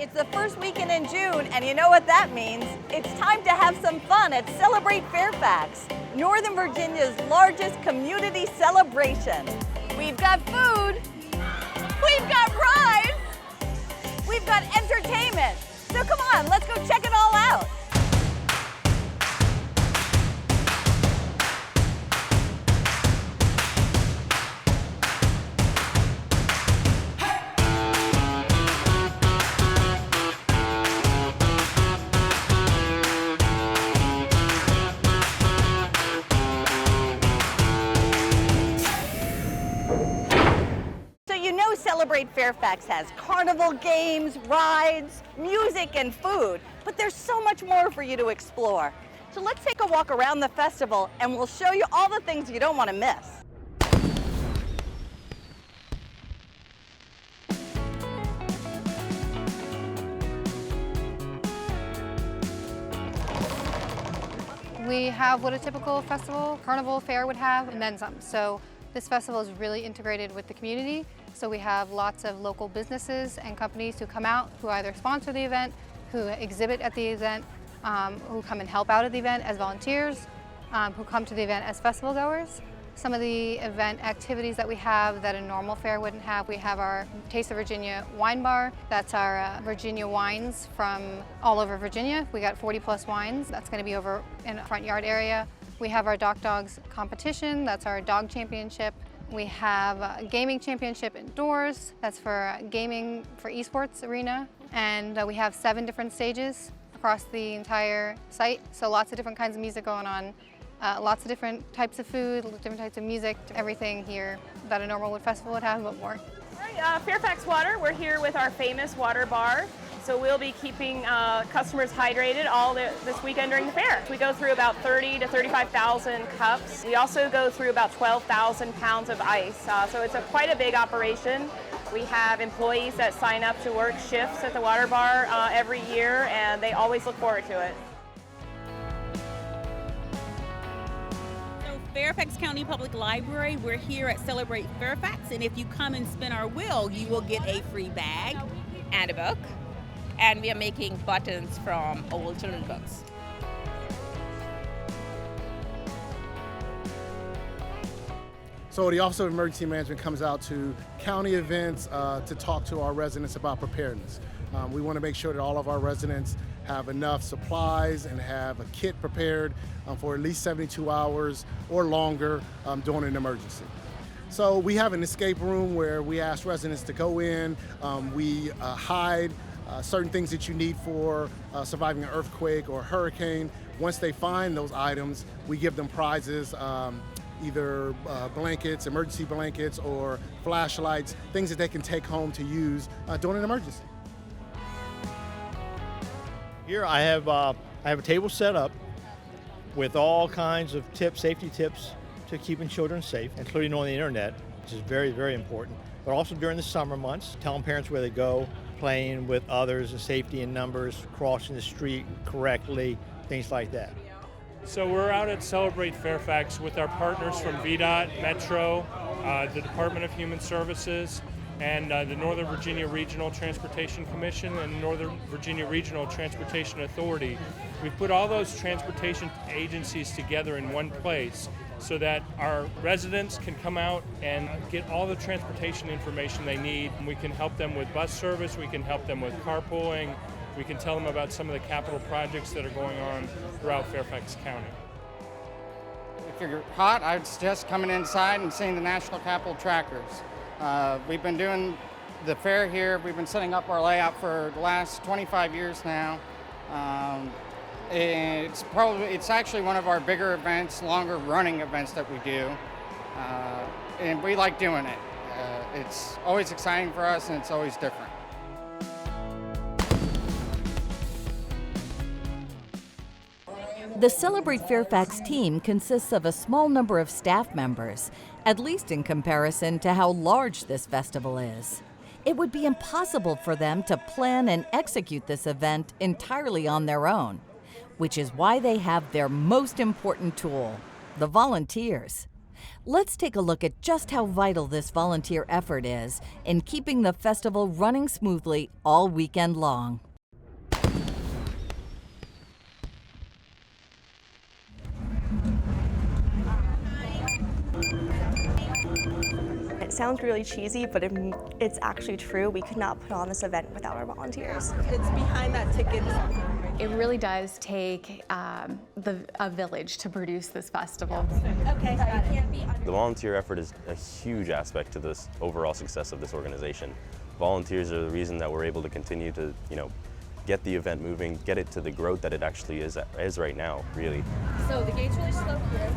It's the first weekend in June, and you know what that means. It's time to have some fun at Celebrate Fairfax, Northern Virginia's largest community celebration. We've got food, we've got rides, we've got entertainment. So come on, let's go check it all out. Celebrate Fairfax has carnival games, rides, music, and food, but there's so much more for you to explore. So let's take a walk around the festival and we'll show you all the things you don't want to miss. We have what a typical festival, carnival fair would have, and then some. So this festival is really integrated with the community. So we have lots of local businesses and companies who come out, who either sponsor the event, who exhibit at the event, who come and help out at the event as volunteers, who come to the event as festival goers. Some of the event activities that we have that a normal fair wouldn't have, we have our Taste of Virginia wine bar. That's our Virginia wines from all over Virginia. We got 40 plus wines. That's going to be over in the front yard area. We have our Doc Dogs competition. That's our dog championship. We have a gaming championship indoors. That's for gaming for esports arena. And we have 7 different stages across the entire site. So lots of different kinds of music going on. Lots of different types of food, different types of music, everything here that a normal wood festival would have, but more. All right, Fairfax Water, we're here with our famous water bar. So we'll be keeping customers hydrated all this weekend during the fair. We go through about 30 to 35,000 cups. We also go through about 12,000 pounds of ice. So it's quite a big operation. We have employees that sign up to work shifts at the water bar every year, and they always look forward to it. Fairfax County Public Library, we're here at Celebrate Fairfax, and if you come and spin our wheel, you will get a free bag and a book. And we are making buttons from old children's books. So the Office of Emergency Management comes out to county events to talk to our residents about preparedness. We want to make sure that all of our residents have enough supplies and have a kit prepared for at least 72 hours or longer during an emergency. So we have an escape room where we ask residents to go in, we hide certain things that you need for surviving an earthquake or a hurricane. Once they find those items, we give them prizes, either blankets, emergency blankets, or flashlights, things that they can take home to use during an emergency. Here I have a table set up with all kinds of tips, safety tips to keeping children safe, including on the internet, which is very, very important. But also during the summer months, telling parents where they go, playing with others, and safety in numbers, crossing the street correctly, things like that. So we're out at Celebrate Fairfax with our partners from VDOT, Metro, the Department of Human Services, and the Northern Virginia Regional Transportation Commission and Northern Virginia Regional Transportation Authority. We've put all those transportation agencies together in one place so that our residents can come out and get all the transportation information they need. We can help them with bus service, we can help them with carpooling, we can tell them about some of the capital projects that are going on throughout Fairfax County. If you're hot, I'd suggest coming inside and seeing the National Capital Trackers. We've been doing the fair here, we've been setting up our layout for the last 25 years now. It's actually one of our bigger events, longer running events that we do, and we like doing it. It's always exciting for us and it's always different. The Celebrate Fairfax team consists of a small number of staff members, at least in comparison to how large this festival is. It would be impossible for them to plan and execute this event entirely on their own, which is why they have their most important tool, the volunteers. let's take a look at just how vital this volunteer effort is in keeping the festival running smoothly all weekend long. It sounds really cheesy, but it's actually true. We could not put on this event without our volunteers. It's behind that ticket. It really does take a village to produce this festival. Okay, got it. The volunteer effort is a huge aspect to this overall success of this organization. Volunteers are the reason that we're able to continue to, get the event moving, get it to the growth that it actually is right now, really. So the gate's really slow here.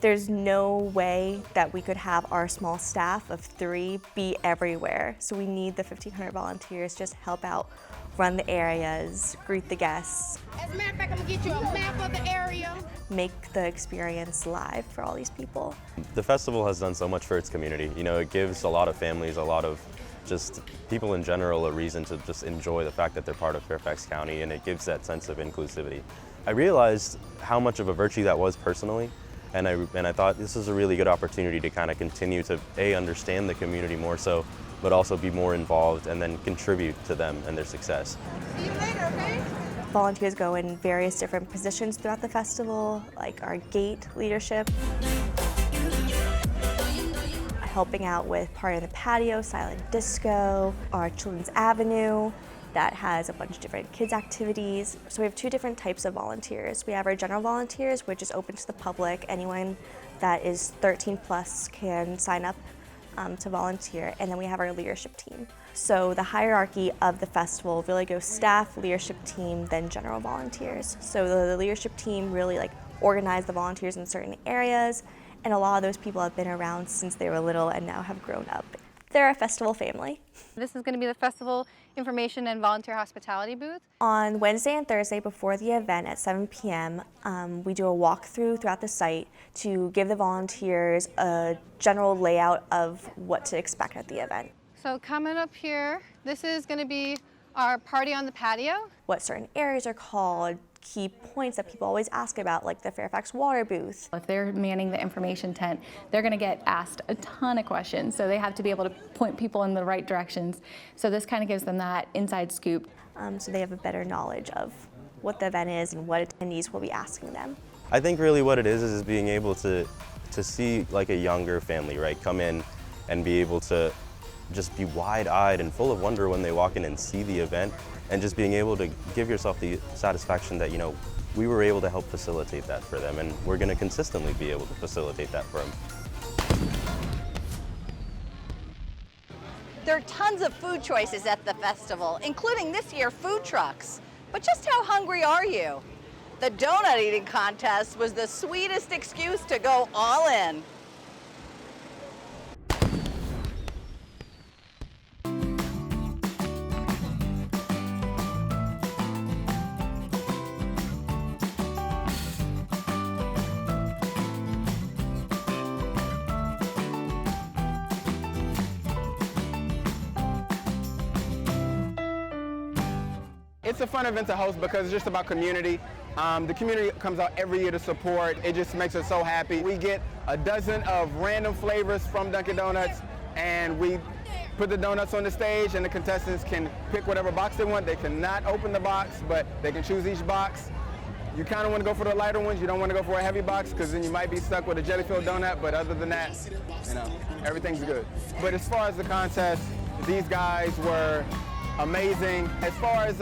There's no way that we could have our small staff of 3 be everywhere. So we need the 1,500 volunteers just help out, run the areas, greet the guests. As a matter of fact, I'm gonna get you a map of the area. Make the experience live for all these people. The festival has done so much for its community. It gives a lot of families, a lot of just people in general a reason to just enjoy the fact that they're part of Fairfax County, and it gives that sense of inclusivity. I realized how much of a virtue that was personally. And I thought this is a really good opportunity to kind of continue to understand the community more so, but also be more involved and then contribute to them and their success. See you later, okay? Volunteers go in various different positions throughout the festival, like our gate leadership, helping out with part of the patio, silent disco, our Children's Avenue, that has a bunch of different kids activities. So we have 2 different types of volunteers. We have our general volunteers, which is open to the public. Anyone that is 13 plus can sign up to volunteer. And then we have our leadership team. So the hierarchy of the festival really goes staff, leadership team, then general volunteers. So the leadership team really organize the volunteers in certain areas. And a lot of those people have been around since they were little and now have grown up. They're a festival family. This is going to be the festival information and volunteer hospitality booth. On Wednesday and Thursday before the event at 7 p.m., we do a walkthrough throughout the site to give the volunteers a general layout of what to expect at the event. So coming up here, this is going to be our party on the patio. What certain areas are called, key points that people always ask about, like the Fairfax water booth. If they're manning the information tent, they're going to get asked a ton of questions, so they have to be able to point people in the right directions. So this kind of gives them that inside scoop. So they have a better knowledge of what the event is and what attendees will be asking them. I think really what it is being able to see like a younger family, right, come in and be able to just be wide-eyed and full of wonder when they walk in and see the event, and just being able to give yourself the satisfaction that, we were able to help facilitate that for them, and we're going to consistently be able to facilitate that for them. There are tons of food choices at the festival, including this year food trucks. But just how hungry are you? The donut eating contest was the sweetest excuse to go all in. It's a fun event to host because it's just about community. The community comes out every year to support. It just makes us so happy. We get a dozen of random flavors from Dunkin' Donuts, and we put the donuts on the stage, and the contestants can pick whatever box they want. They cannot open the box, but they can choose each box. You kind of want to go for the lighter ones. You don't want to go for a heavy box because then you might be stuck with a jelly-filled donut, but other than that, everything's good. But as far as the contest, these guys were amazing. As far as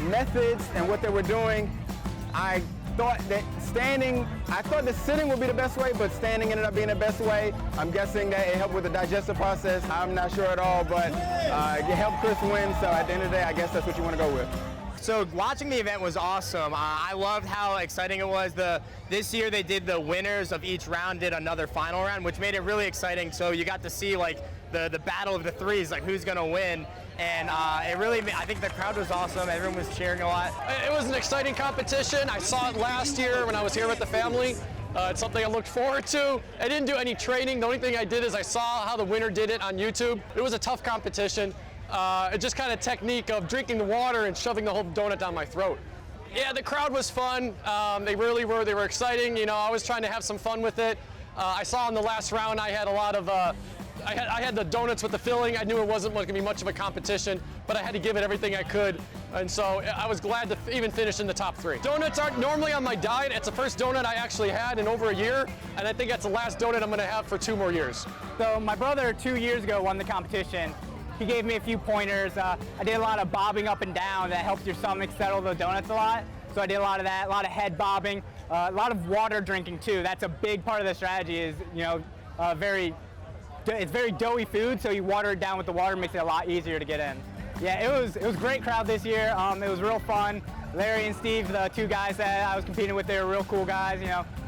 methods and what they were doing, I thought that sitting would be the best way, but standing ended up being the best way. I'm guessing that it helped with the digestive process. I'm not sure at all, but it helped Chris win, so at the end of the day, I guess that's what you want to go with. So watching the event was awesome. I loved how exciting it was. This year they did the winners of each round did another final round, which made it really exciting. So you got to see the battle of the threes, who's gonna win. And I think the crowd was awesome. Everyone was cheering a lot. It was an exciting competition. I saw it last year when I was here with the family. It's something I looked forward to. I didn't do any training. The only thing I did is I saw how the winner did it on YouTube. It was a tough competition. It just kind of technique of drinking the water and shoving the whole donut down my throat. Yeah, the crowd was fun. They really were. They were exciting. I was trying to have some fun with it. I saw in the last round I had a lot of, I had the donuts with the filling. I knew it wasn't going to be much of a competition, but I had to give it everything I could. And so I was glad to even finish in the top 3. Donuts aren't normally on my diet. It's the first donut I actually had in over a year, and I think that's the last donut I'm going to have for 2 more years. So my brother 2 years ago won the competition. He gave me a few pointers. I did a lot of bobbing up and down. That helps your stomach settle the donuts a lot. So I did a lot of that, a lot of head bobbing, a lot of water drinking too. That's a big part of the strategy is, it's very doughy food, so you water it down with the water, makes it a lot easier to get in. Yeah, it was a great crowd this year. It was real fun. Larry and Steve, the 2 guys that I was competing with, they were real cool guys.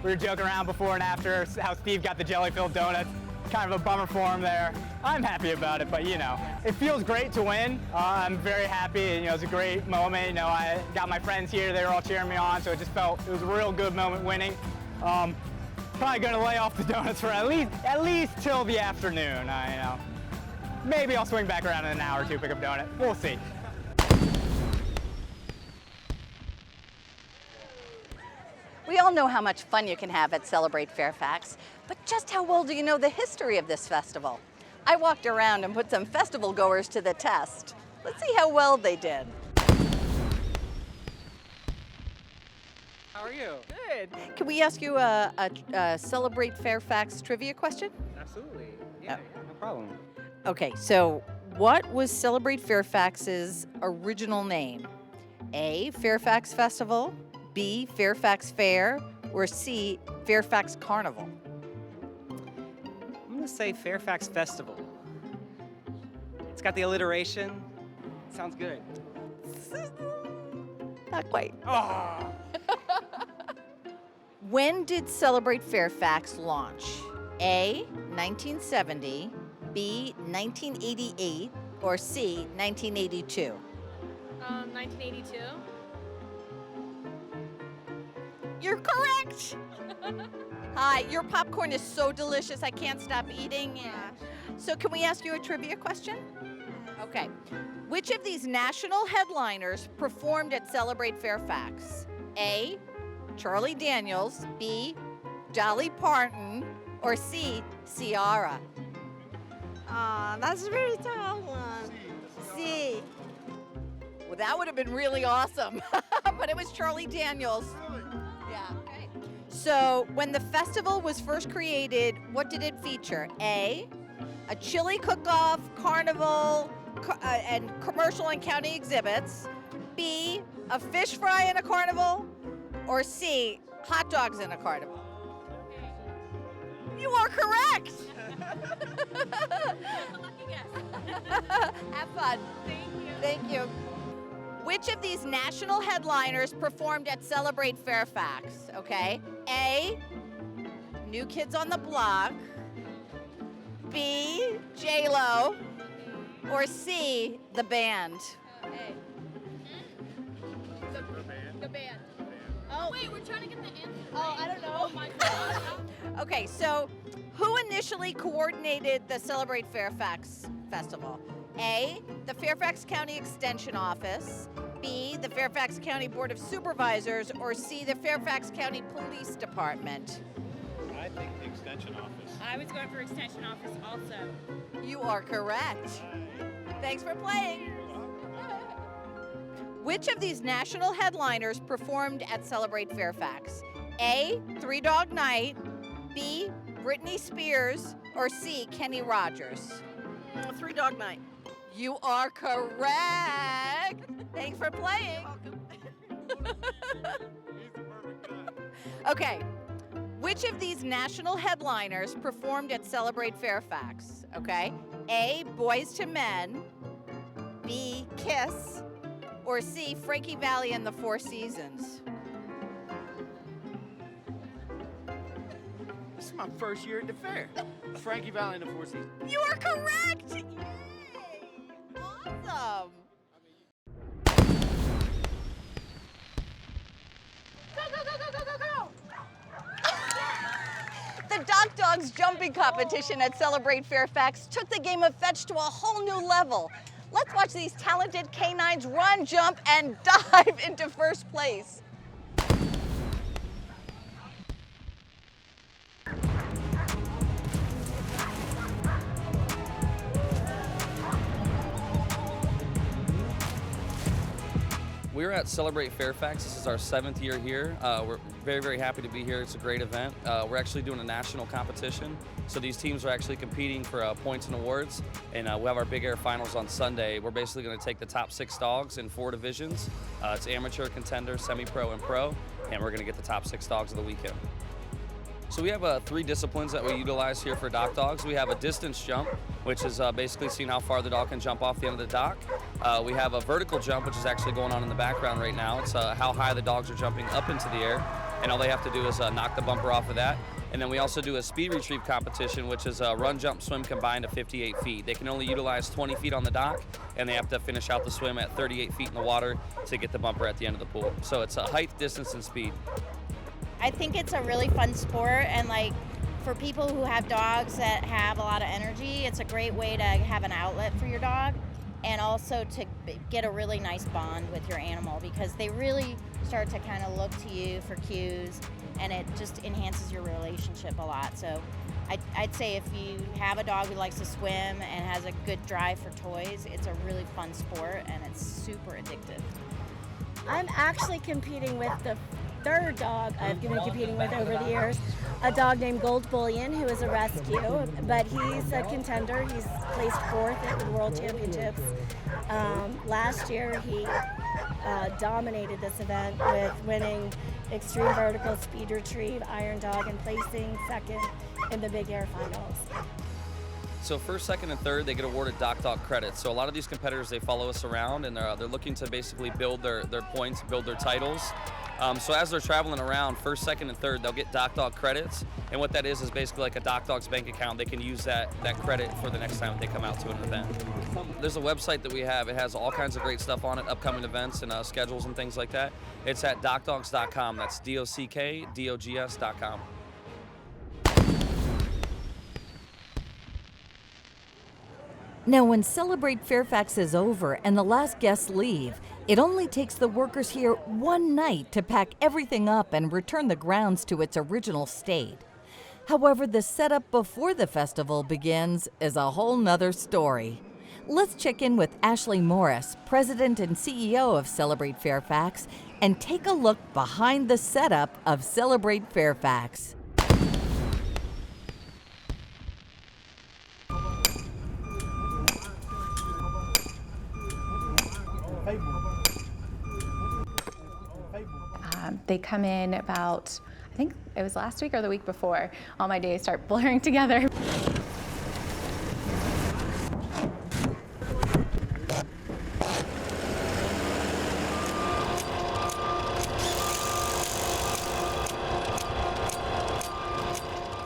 We were joking around before and after how Steve got the jelly-filled donuts. Kind of a bummer for him there. I'm happy about it, but it feels great to win. I'm very happy. It was a great moment. I got my friends here; they were all cheering me on, so it was a real good moment winning. Probably going to lay off the donuts for at least till the afternoon. Maybe I'll swing back around in an hour or 2, pick up donut. We'll see. We all know how much fun you can have at Celebrate Fairfax, but just how well do you know the history of this festival? I walked around and put some festival goers to the test. Let's see how well they did. How are you? Good. Can we ask you a Celebrate Fairfax trivia question? Absolutely. Yeah, no problem. Okay, so what was Celebrate Fairfax's original name? A, Fairfax Festival, B, Fairfax Fair, or C, Fairfax Carnival? I'm going to say Fairfax Festival. It's got the alliteration. Sounds good. Not quite. Oh. When did Celebrate Fairfax launch? A, 1970, B, 1988, or C, 1982? 1982. You're correct! Hi, your popcorn is so delicious, I can't stop eating. Yeah. So can we ask you a trivia question? Okay. Which of these national headliners performed at Celebrate Fairfax? A, Charlie Daniels, B, Dolly Parton, or C, Ciara? That's a very tough one. C. Well, that would have been really awesome, but it was Charlie Daniels. Yeah. Okay. So when the festival was first created, what did it feature? A chili cook-off, carnival, and commercial and county exhibits. B, a fish fry in a carnival. Or C, hot dogs in a carnival. You are correct. Lucky guess. Have fun. Thank you. Thank you. Which of these national headliners performed at Celebrate Fairfax? Okay. A, New Kids on the Block. B, J-Lo. Or C, the band? The band. Oh, wait, we're trying to get the answer. Oh, I don't know. Oh my God. Okay, so who initially coordinated the Celebrate Fairfax Festival? A, the Fairfax County Extension Office. B, the Fairfax County Board of Supervisors. Or C, the Fairfax County Police Department? I think the Extension Office. I was going for Extension Office also. You are correct. Thanks for playing. Which of these national headliners performed at Celebrate Fairfax? A, Three Dog Night, B, Britney Spears, or C, Kenny Rogers? Three Dog Night. You are correct. Thanks for playing. Okay. Which of these national headliners performed at Celebrate Fairfax? Okay. A, Boyz II Men, B, Kiss, or C, Frankie Valli and the Four Seasons? This is my first year at the fair. Frankie Valli and the Four Seasons. You are correct! Yay! Awesome! Go, go, go, go, go, go, go! The Doc Dogs jumping competition at Celebrate Fairfax took the game of fetch to a whole new level. Let's watch these talented canines run, jump, and dive into first place. We're at Celebrate Fairfax. This is our 7th year here. We're very, very happy to be here. It's a great event. We're actually doing a national competition. So these teams are actually competing for points and awards. And we have our Big Air Finals on Sunday. We're basically going to take the top 6 dogs in 4 divisions. It's amateur, contender, semi-pro, and pro. And we're going to get the top 6 dogs of the weekend. So we have 3 disciplines that we utilize here for dock dogs. We have a distance jump, which is basically seeing how far the dog can jump off the end of the dock. We have a vertical jump, which is actually going on in the background right now. It's how high the dogs are jumping up into the air, and all they have to do is knock the bumper off of that. And then we also do a speed retrieve competition, which is a run, jump, swim combined to 58 feet. They can only utilize 20 feet on the dock, and they have to finish out the swim at 38 feet in the water to get the bumper at the end of the pool. So it's height, distance, and speed. I think it's a really fun sport, and like for people who have dogs that have a lot of energy, it's a great way to have an outlet for your dog, and also to get a really nice bond with your animal, because they really start to kind of look to you for cues, and it just enhances your relationship a lot. So I'd say if you have a dog who likes to swim and has a good drive for toys, it's a really fun sport, and it's super addictive. I'm actually competing with the 3rd dog I've been competing with over the years, a dog named Gold Bullion, who is a rescue, but he's a contender. He's placed 4th at the World Championships. Last year he dominated this event with winning Extreme Vertical Speed Retrieve Iron Dog and placing 2nd in the Big Air Finals. So 1st, 2nd, and 3rd, they get awarded dock dog credits. So a lot of these competitors, they follow us around, and they're looking to basically build their points, build their titles. So as they're traveling around, 1st, 2nd, and 3rd, they'll get dock dog credits. And what that is basically like a dock dog's bank account. They can use that credit for the next time they come out to an event. There's a website that we have. It has all kinds of great stuff on it, upcoming events and schedules and things like that. It's at dockdogs.com. That's DOCKDOGS.com. Now, when Celebrate Fairfax is over and the last guests leave, it only takes the workers here one night to pack everything up and return the grounds to its original state. However, the setup before the festival begins is a whole nother story. Let's check in with Ashley Morris, President and CEO of Celebrate Fairfax, and take a look behind the setup of Celebrate Fairfax. They come in about, I think it was last week or the week before. All my days start blurring together.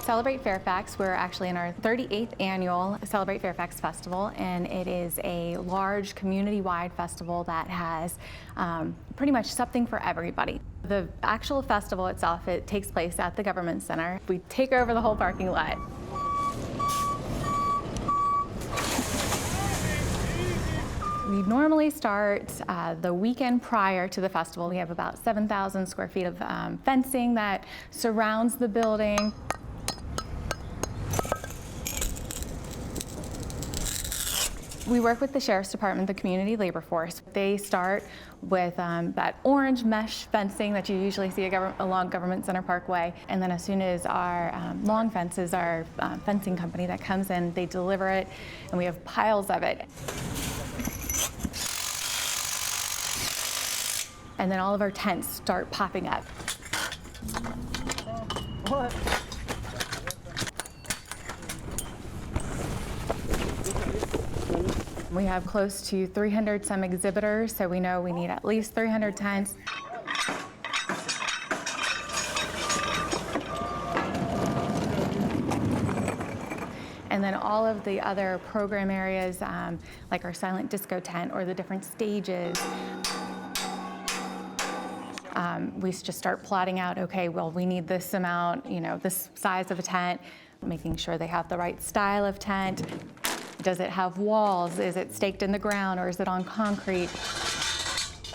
Celebrate Fairfax, we're actually in our 38th annual Celebrate Fairfax Festival, and it is a large community-wide festival that has pretty much something for everybody. The actual festival itself, it takes place at the Government Center. We take over the whole parking lot. We normally start the weekend prior to the festival. We have about 7,000 square feet of fencing that surrounds the building. We work with the Sheriff's Department, the Community Labor Force. They start with that orange mesh fencing that you usually see along Government Center Parkway. And then as soon as our Long Fences, our fencing company that comes in, they deliver it, and we have piles of it. And then all of our tents start popping up. What? We have close to 300 some exhibitors, so we know we need at least 300 tents. And then all of the other program areas, like our silent disco tent or the different stages. We just start plotting out, okay, well, we need this amount, this size of a tent, making sure they have the right style of tent. Does it have walls? Is it staked in the ground, or is it on concrete?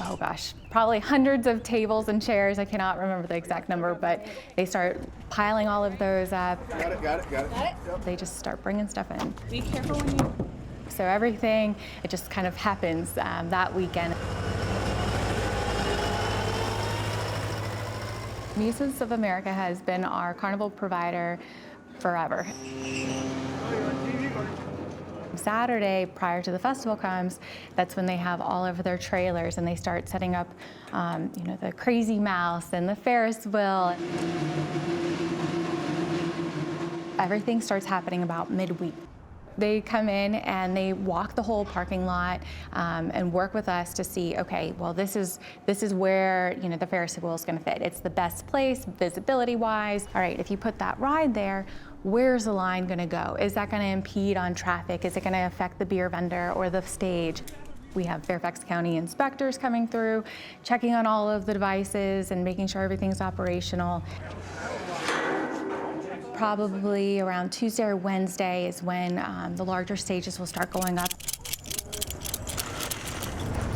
Oh gosh, probably hundreds of tables and chairs. I cannot remember the exact number, but they start piling all of those up. Got it. Yep. They just start bringing stuff in. Be careful when you... So everything, it just kind of happens that weekend. Muses of America has been our carnival provider forever. Saturday, prior to the festival comes, that's when they have all of their trailers and they start setting up, the Crazy Mouse and the Ferris wheel. Everything starts happening about midweek. They come in and they walk the whole parking lot and work with us to see, okay, well, this is where the Ferris wheel is going to fit. It's the best place, visibility-wise. All right, if you put that ride there, where's the line going to go? Is that going to impede on traffic? Is it going to affect the beer vendor or the stage? We have Fairfax County inspectors coming through, checking on all of the devices and making sure everything's operational. Probably around Tuesday or Wednesday is when the larger stages will start going up.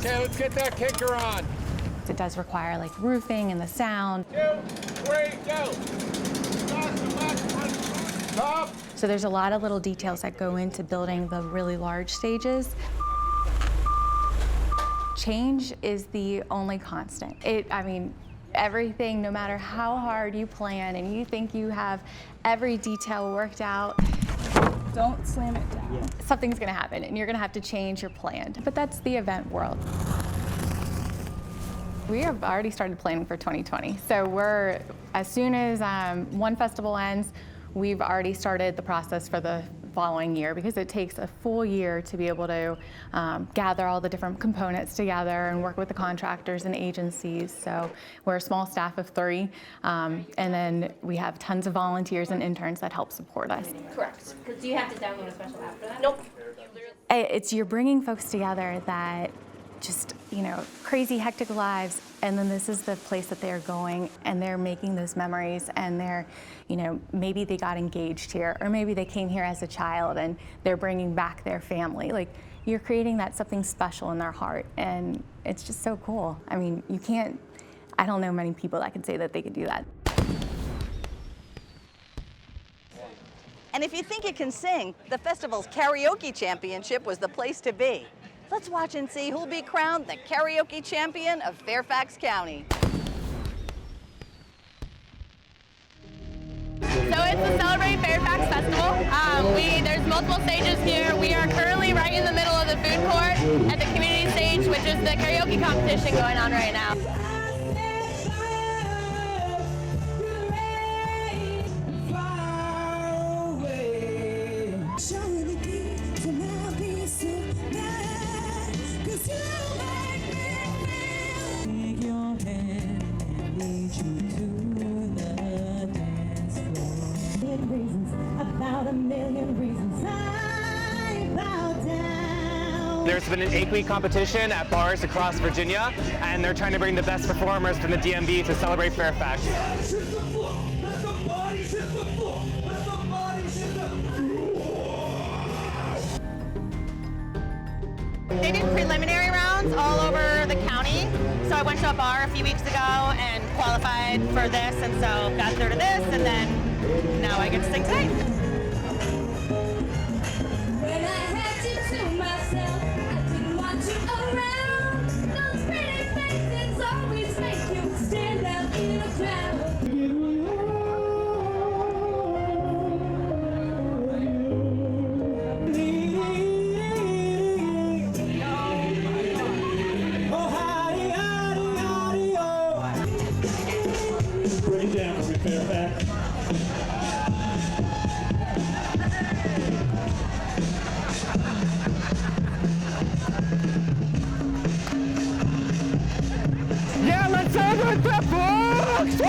Okay, let's get that kicker on. It does require like roofing and the sound. 2, 3, go. Stop. So there's a lot of little details that go into building the really large stages. Change is the only constant. Everything, no matter how hard you plan and you think you have every detail worked out, don't slam it down. Yeah. Something's gonna happen and you're gonna have to change your plan. But that's the event world. We have already started planning for 2020. So as soon as one festival ends, we've already started the process for the following year because it takes a full year to be able to gather all the different components together and work with the contractors and agencies. So we're a small staff of 3, and then we have tons of volunteers and interns that help support us. Correct. Do you have to download a special app for that? Nope. You're bringing folks together that just, crazy hectic lives, and then this is the place that they're going and they're making those memories and they're, maybe they got engaged here or maybe they came here as a child and they're bringing back their family. Like, you're creating something special in their heart, and it's just so cool. I don't know many people that can say that they could do that. And if you think you can sing, the festival's karaoke championship was the place to be. Let's watch and see who'll be crowned the karaoke champion of Fairfax County. So it's the Celebrate Fairfax Festival. There's multiple stages here. We are currently right in the middle of the food court at the community stage, which is the karaoke competition going on right now. There's been an 8-week competition at bars across Virginia, and they're trying to bring the best performers from the DMV to celebrate Fairfax. They do preliminary rounds all over the county. So I went to a bar a few weeks ago and qualified for this, and so got through to this, and then now I get to sing tonight. Yeah, let's celebrate the books! Woo!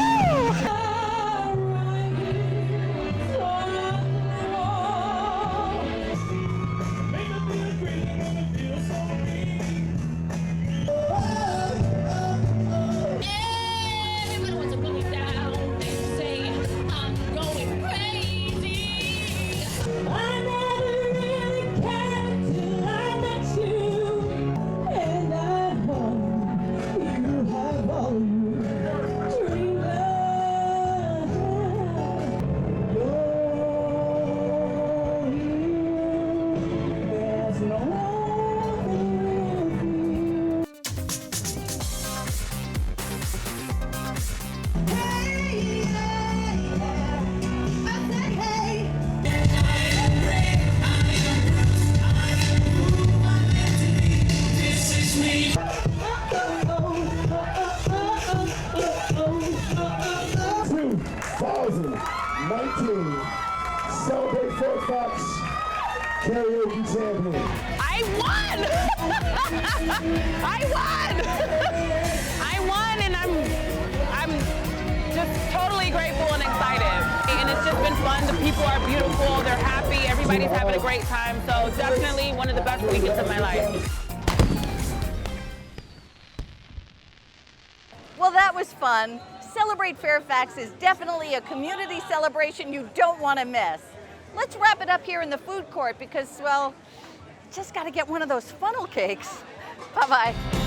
I won! I won, and I'm just totally grateful and excited. And it's just been fun. The people are beautiful. They're happy. Everybody's having a great time. So definitely one of the best weekends of my life. Well, that was fun. Celebrate Fairfax is definitely a community celebration you don't want to miss. Let's wrap it up here in the food court because, well, just got to get one of those funnel cakes. Bye-bye.